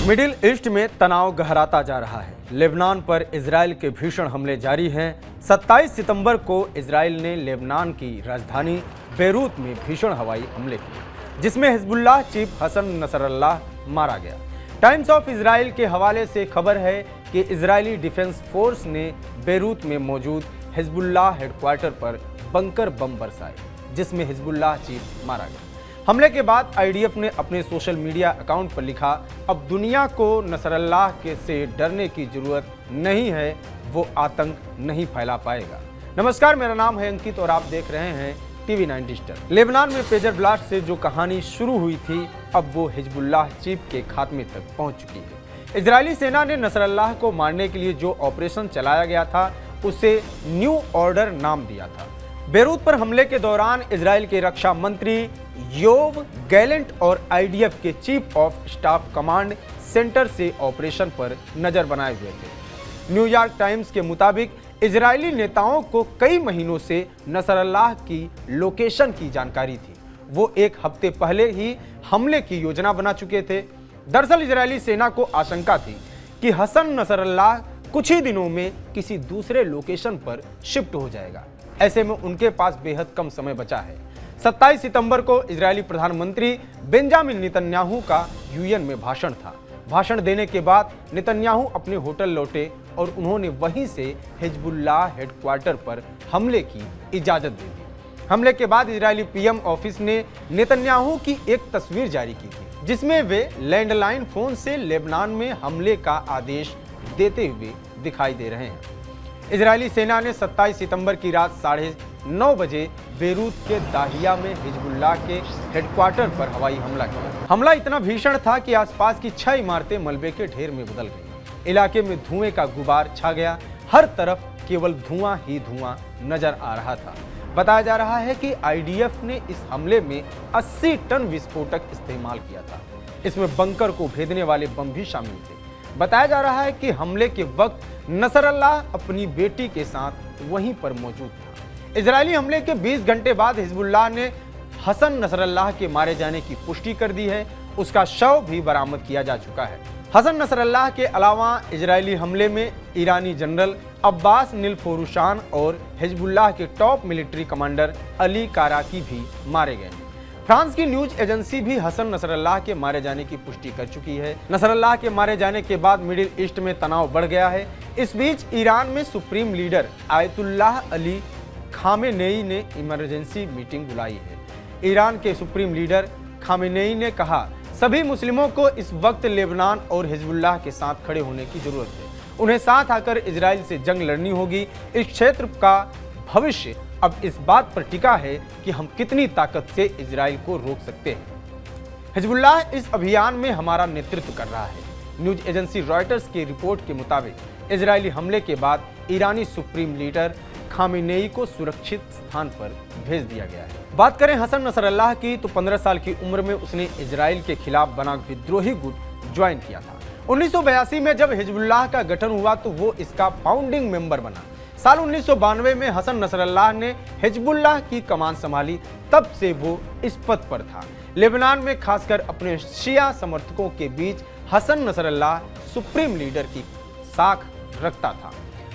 Middle east में तनाव गहराता जा रहा है। लेबनान पर इजराइल के भीषण हमले जारी हैं। 27 सितंबर को इजराइल ने लेबनान की राजधानी बेरूत में भीषण हवाई हमले किए, जिसमें हिजबुल्लाह चीफ हसन नसरल्लाह मारा गया। टाइम्स ऑफ इजराइल के हवाले से खबर है कि इजरायली डिफेंस फोर्स ने बेरूत में मौजूद हिजबुल्लाह हेडक्वार्टर पर बंकर बम बरसाए, जिसमें हिजबुल्लाह चीफ मारा गया। हमले के बाद आईडीएफ ने अपने सोशल मीडिया अकाउंट पर लिखा, अब दुनिया को नसरल्लाह के से डरने की जरूरत नहीं है, वो आतंक नहीं फैला पाएगा। नमस्कार, मेरा नाम है अंकित और आप देख रहे हैं TV9 डिजिटल। लेबनान में पेजर ब्लास्ट से जो कहानी शुरू हुई थी, अब वो हिजबुल्लाह चीफ के खात्मे तक पहुंच चुकी है। इजरायली सेना ने नसरल्लाह को मारने के लिए जो ऑपरेशन चलाया गया था, उसे न्यू ऑर्डर नाम दिया था। बेरूत पर हमले के दौरान इजराइल के रक्षा मंत्री योव गैलेंट और आईडीएफ के chief of staff command centre से ऑपरेशन पर नजर बनाए हुए थे। न्यूयॉर्क टाइम्स के मुताबिक इजरायली नेताओं को कई महीनों से नसरल्लाह की लोकेशन की जानकारी थी। वो एक हफ्ते पहले ही हमले की योजना बना चुके थे। दरअसल इजरायली सेना को आशंका थी कि हसन नसरल्लाह कुछ ही दिनों में किसी दूसरे लोकेशन पर शिफ्ट हो जाएगा। ऐसे में उनके पास बेहद कम समय बचा है। 27 सितंबर को इजरायली प्रधानमंत्री बेंजामिन नेतन्याहू का यूएन में भाषण था। भाषण देने के बाद नेतन्याहू अपने होटल लौटे और उन्होंने वहीं से हिजबुल्लाह हेडक्वार्टर पर हमले की इजाजत दे दी। हमले के बाद इजरायली पीएम ऑफिस ने नेतन्याहू की एक तस्वीर जारी की थी, जिसमें वे लैंडलाइन फोन से लेबनान में हमले का आदेश देते हुए दिखाई दे रहे हैं। इजरायली सेना ने 27 सितंबर की रात 9:30 बजे बेरूत के दाहिया में हिजबुल्लाह के हेडक्वार्टर पर हवाई हमला किया। हमला इतना भीषण था कि आसपास की 6 इमारतें मलबे के ढेर में बदल गईं। इलाके में धुएं का गुबार छा गया। हर तरफ केवल धुआं ही धुआं नजर आ रहा था। बताया जा रहा है कि आईडीएफ ने इस हमले में 80 टन विस्फोटक इस्तेमाल किया था। इसमें बंकर को भेदने वाले बम भी शामिल थे। बताया जा रहा है कि हमले के वक्त नसरल्लाह अपनी बेटी के साथ वहीं पर मौजूद था। इजरायली हमले के 20 घंटे बाद हिजबुल्लाह ने हसन नसरल्लाह के मारे जाने की पुष्टि कर दी है। उसका शव भी बरामद किया जा चुका है। हसन नसरल्लाह के अलावा इजरायली हमले में ईरानी जनरल अब्बास निलफोरुशान और हिजबुल्लाह के टॉप मिलिट्री कमांडर अली काराकी भी मारे गए हैं। फ्रांस की न्यूज एजेंसी भी हसन नसरल्लाह के मारे जाने की पुष्टि कर चुकी है। नसरल्लाह के मारे जाने के बाद मिडिल ईस्ट में तनाव बढ़ गया है। इस बीच ईरान में supreme leader Ayatollah Ali Khamenei ने इमरजेंसी मीटिंग बुलाई है। ईरान के सुप्रीम लीडर खामेनेई ने कहा, सभी मुस्लिमों को इस वक्त लेबनान और हिजबुल्लाह के साथ खड़े होने की जरूरत है। उन्हें साथ आकर इजराइल से जंग लड़नी होगी। इस क्षेत्र का भविष्य अब इस बात पर टिका है कि हम कितनी ताकत से इजराइल को रोक सकते हैं। हिजबुल्लाह इस अभियान में हमारा नेतृत्व कर रहा है। न्यूज एजेंसी रॉयटर्स की रिपोर्ट के मुताबिक इजरायली हमले के बाद ईरानी सुप्रीम लीडर खामेनेई को सुरक्षित स्थान पर भेज दिया गया है। बात करें हसन नसरल्लाह की, तो 15 साल की उम्र में उसने इजराइल के खिलाफ बना विद्रोही गुट ज्वाइन किया था। 1982 में जब हिजबुल्लाह का गठन हुआ तो वो इसका फाउंडिंग मेंबर बना। साल 1992 में हसन नसरल्लाह ने हिजबुल्लाह की कमान संभाली। तब से वो इस पद पर था। लेबनान में खासकर अपने शिया समर्थकों के बीच हसन नसरल्लाह सुप्रीम लीडर की साख रखता था।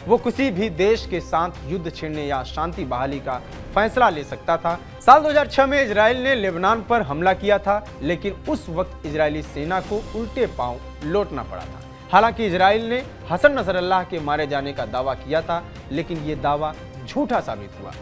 वो किसी भी देश के साथ युद्ध छेड़ने या शांति बहाली का फैसला ले सकता था। साल 2006 में इजराइल ने लेबनान पर हमला किया था, लेकिन उस वक्त इजरायली सेना को उल्टे पांव लौटना पड़ा था। हालांकि इजराइल ने हसन नसरल्लाह के मारे जाने का दावा किया था, लेकिन ये दावा झूठा साबित हुआ।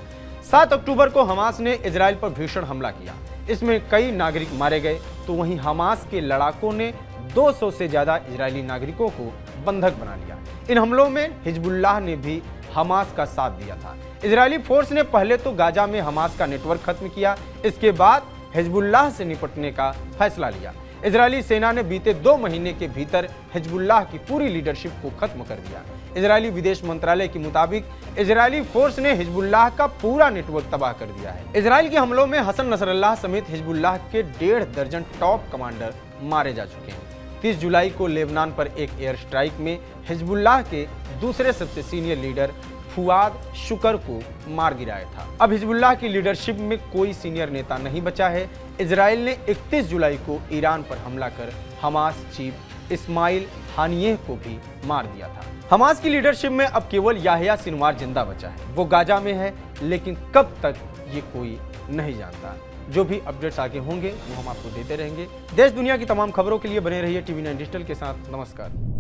7 अक्टूबर को हमास ने इजराइल पर भीषण हमला किया। इसमें कई नागरिक मारे गए, तो वहीं हमास के लड़ाकों ने 200 से ज्यादा इजरायली नागरिकों को बंधक बना लिया। इन हमलों में हिजबुल्लाह ने भी हमास का साथ दिया था। इजरायली फोर्स ने पहले तो गाजा में हमास का नेटवर्क खत्म किया, इसके बाद हिजबुल्लाह से निपटने का फैसला लिया। इजरायली सेना ने बीते 2 महीने के भीतर हिजबुल्लाह की पूरी लीडरशिप को खत्म कर दिया। इजरायली विदेश मंत्रालय के मुताबिक इजरायली फोर्स ने हिजबुल्लाह का पूरा नेटवर्क तबाह कर दिया है। इजराइल के हमलों में हसन नसरल्लाह समेत हिजबुल्लाह के 1.5 दर्जन टॉप कमांडर मारे जा चुके हैं। 30 जुलाई को लेबनान पर एक एयर स्ट्राइक में हिजबुल्लाह के दूसरे सबसे सीनियर लीडर फुआद शुकर को मार गिराया था। अब हिजबुल्लाह की लीडरशिप में कोई सीनियर नेता नहीं बचा है। इजराइल ने 31 जुलाई को ईरान पर हमला कर हमास चीफ इस्माइल हानियेह को भी मार दिया था। हमास की लीडरशिप में अब केवल याह्या सिनवार जिंदा बचा है। वो गाजा में है, लेकिन कब तक ये कोई नहीं जानता। जो भी अपडेट्स आगे होंगे वो हम आपको देते रहेंगे। देश दुनिया की तमाम खबरों के लिए बने रहिए TV9 डिजिटल के साथ। नमस्कार।